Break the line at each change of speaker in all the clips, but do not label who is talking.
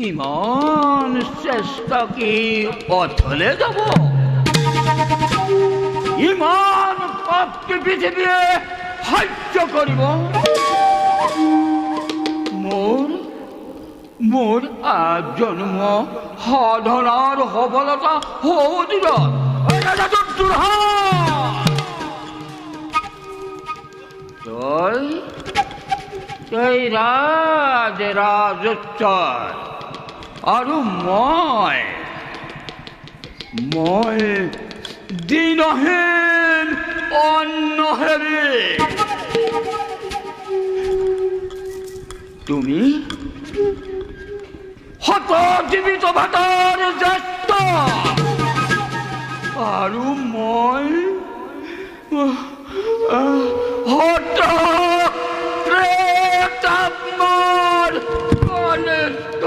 ইমান চেষ্টা কি অথলে যাব? ইমান পাপকে পৃথিৱীয়ে সহ্য কৰিব? মোৰ জন্ম সাধনাৰ সফলতা সৌদূৰত তই ৰাজোচ্চৰ আৰু মই দিনহীন অন্নহেৰি। তুমি শত জীৱিত ভাতৰ জ্যেষ্ঠ আৰু মই শত প্ৰেতাত্মাৰ কনিষ্ঠ।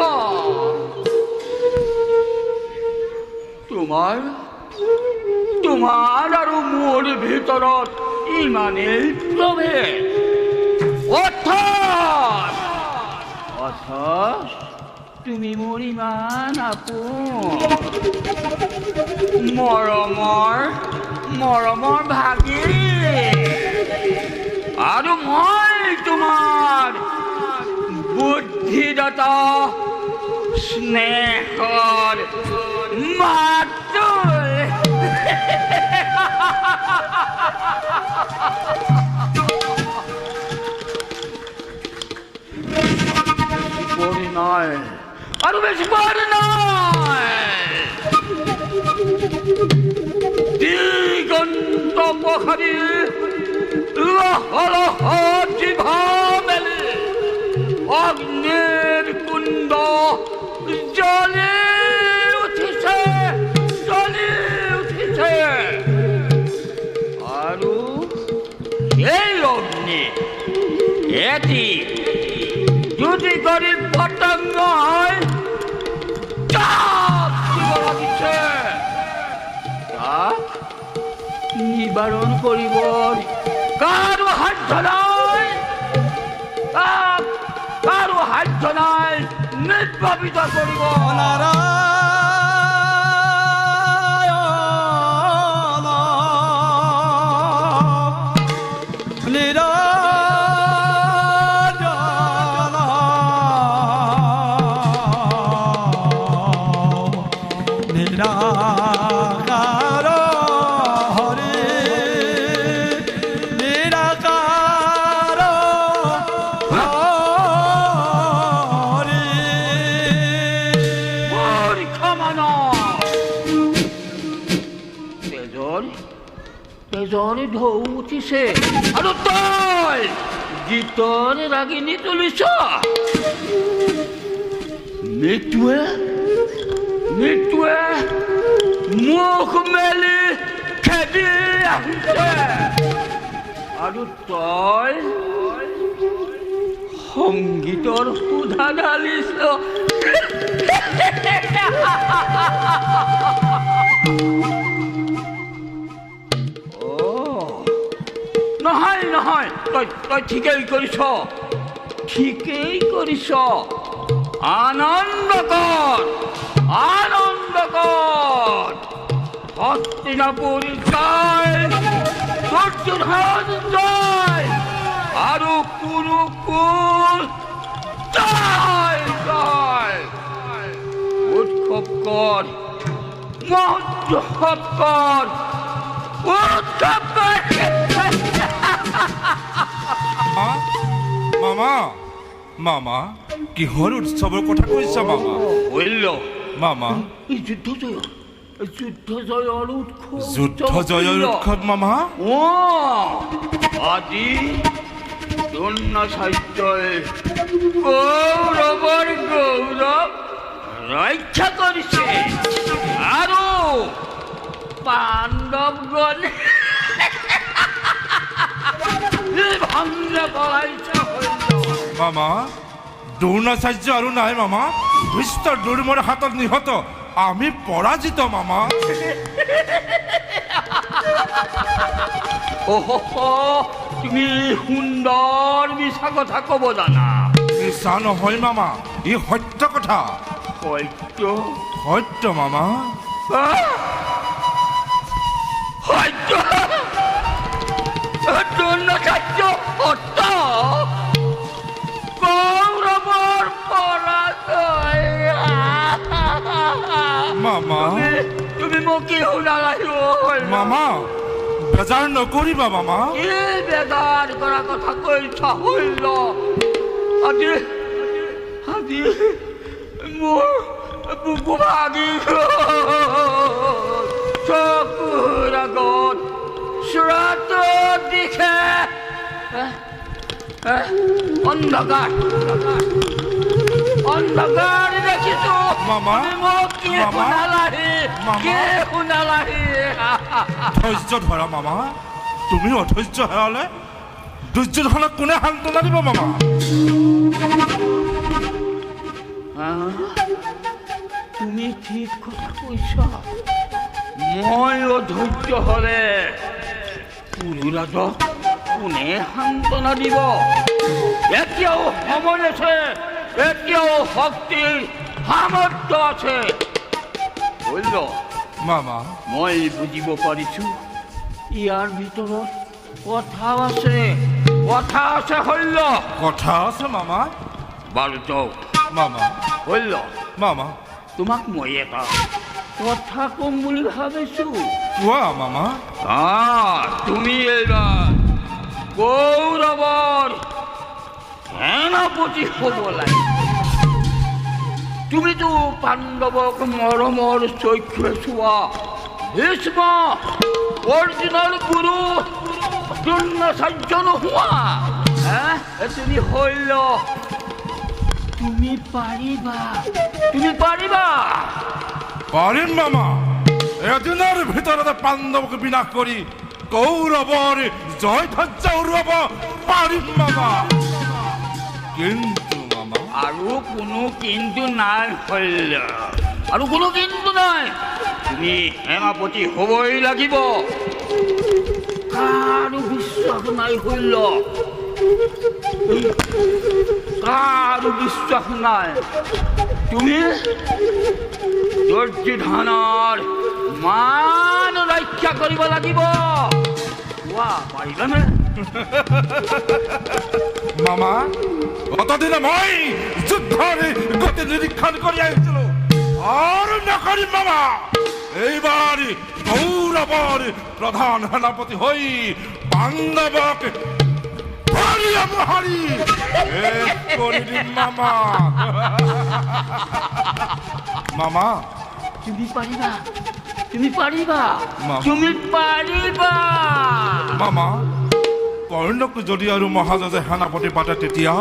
তোমাৰ আৰু মোৰ ভিতৰত ইমানেই প্ৰভেদ, অথচ তুমি মোৰ ইমান আপোন, মৰমৰ ভাগী, আৰু মই তোমাৰ বুদ্ধিদাতা স্নেহৰ মাতুল। নাই আৰু বেছি পৰি নাই। দিগন্ত পখাৰি লহ জিভা মেলি অগ্নিৰ কুণ্ড জ্বলি উঠিছে আৰু এই অগ্নি এটি দুটি কৰি পতংগ হয় নিবাৰণ কৰিব কাৰো সাধ্য নাই নিৰ্বাপিত কৰিব। তেজৰে ঢৌ উঠিছে আৰু তই গীতৰ ৰাগিনী তুলিছ। মৃত্যুৱে মুখ মেলি খেদি আহিছে আৰু তই সংগীতৰ সুধা ঢালিছ। নহয় তই ঠিকেই কৰিছ। আনন্দ কৰ হস্তিনাপুৰ জয়, দুৰ্যোধন জয় আৰু কুৰুকুল জয়। উৎসৱ কৰ, মহোৎসৱ কৰ,
মামা কিহৰ উৎসৱৰ কথা কৈছ মামা? মামা
যুদ্ধ জয়ৰ
উৎসৱ মামা।
আজি দ্ৰোণাচাৰ্যই কৌৰৱৰ গৌৰৱ ৰক্ষা কৰিছে আৰু পাণ্ডৱগণে ভংগ কৰাইছে।
মামা দ্ৰোণাচাৰ্য আৰু নাই মামা, ভীষ্মৰ দুৰ্মৰ হাতত নিহত আমি পৰাজিত মামা।
তুমি সুন্দৰ মিছা কথা ক'ব জানা।
মিছা নহয় মামা, ই সত্য কথা।
সত্য
সত্য মামা।
সত্য সত্য সত্য কৌৰৱৰ পৰাজয়।
মামা
তুমি মোক কি শুনালাই
মামা, বেজাৰ নকৰিবা মামা।
কি বেজাৰ কৰা কথা কৈছা হইল? আজি আজি মোৰ বুকু ভাগি চকুৰ আগত চূড়াটোৰ দিশে অন্ধকাৰ অন্ধকাৰ দেখিছো।
মামা
মোক কি
মামা
শুনালাহি?
মামা
কি শুনালাহি?
ধৈৰ্য ধৰা মামা, তুমি অধৈৰ্য হেৰালে দুৰ্যোধনক কোনে সান্তনা দিব মামা?
তুমি ঠিক কথা কৈছা। মই অধৈৰ্য হলে পুৰুৰাজক কোনে সান্তনা দিব? এতিয়াও সময় আছে, এতিয়াও শক্তিৰ সামৰ্থ্য আছে। বলল
মামা
মই বুজিব পাৰিছো ইয়াৰ ভিতৰত কথা আছে, কথা আছে হল্য।
কথা আছে মামা।
বাৰু যাওক
মামা
হল্য,
মামা
তোমাক মই এটা কথা কম বুলি ভাবিছো।
কোৱা মামা।
তুমি এইবাৰ কৌৰৱৰ সেনাপতি হ'ব লাগে। তুমিতো পাণ্ডৱক মৰমৰ চক্ষুৰে চোৱা ভীষ্ম অৰ্জুনৰ গুৰু দ্ৰোণাচাৰ্য নোহোৱা। তুমি হইল, তুমি পাৰিবা, তুমি পাৰিবা।
পাৰিম মামা। এদিনৰ ভিতৰতে পাণ্ডৱক বিনাশ কৰি কৌৰৱৰ জয় ধ্বজা উৰুৱাব পাৰিম মামা। কিন্তু মামা
আৰু কোনো কিন্তু নাই হল্য, আৰু কোনো কিন্তু নাই। তুমি সেনাপতি হ'বই লাগিব। কাৰো বিশ্বাস নাই হল্য, কাৰো বিশ্বাস নাই। তুমি দুৰ্যোধনৰ মান ৰক্ষা কৰিব লাগিব। কোৱা পাৰিবানে?
মামা অতদিনে মই যুদ্ধৰ গতি নিৰীক্ষণ কৰি আহিছিলো আৰু নকৰিম মামা। এইবাৰ কৌৰৱৰ প্ৰধান সেনাপতি হৈ পাণ্ডৱক হাৰি কৰি দিম মামা। মামা
তুমি পাৰিবা, তুমি পাৰিবা,
মামা।
তুমি পাৰিবা।
মামা কৰ্ণক যদি আৰু মহাৰাজে সেনাপতি পাতে তেতিয়া?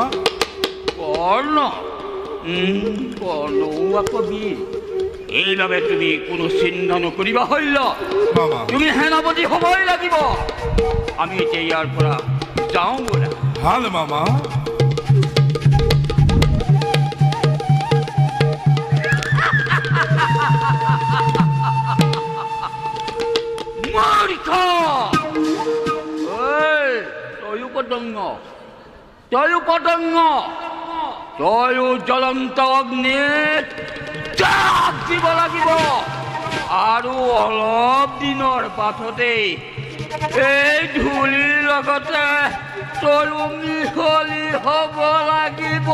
কৰ্ণ কৰ্ণও কবি। এইভাবে তুমি কোনো চিন্তা নকৰিবা হল্য।
মামা
তুমি সেনাপতি হ'বই লাগিব। আমি এতিয়া ইয়াৰ পৰা যাওঁ ব'লা।
ভাল মামা।
মূৰ্খ! তয়ো পতংগ, তয়ো পতংগ, তয়ো জ্বলন্ত অগ্নিত জাপ দিব লাগিব। আৰু অলপ দিনৰ পাছতেই এই ধূলিৰ লগতে তয়ো মিহলি হ'ব লাগিব।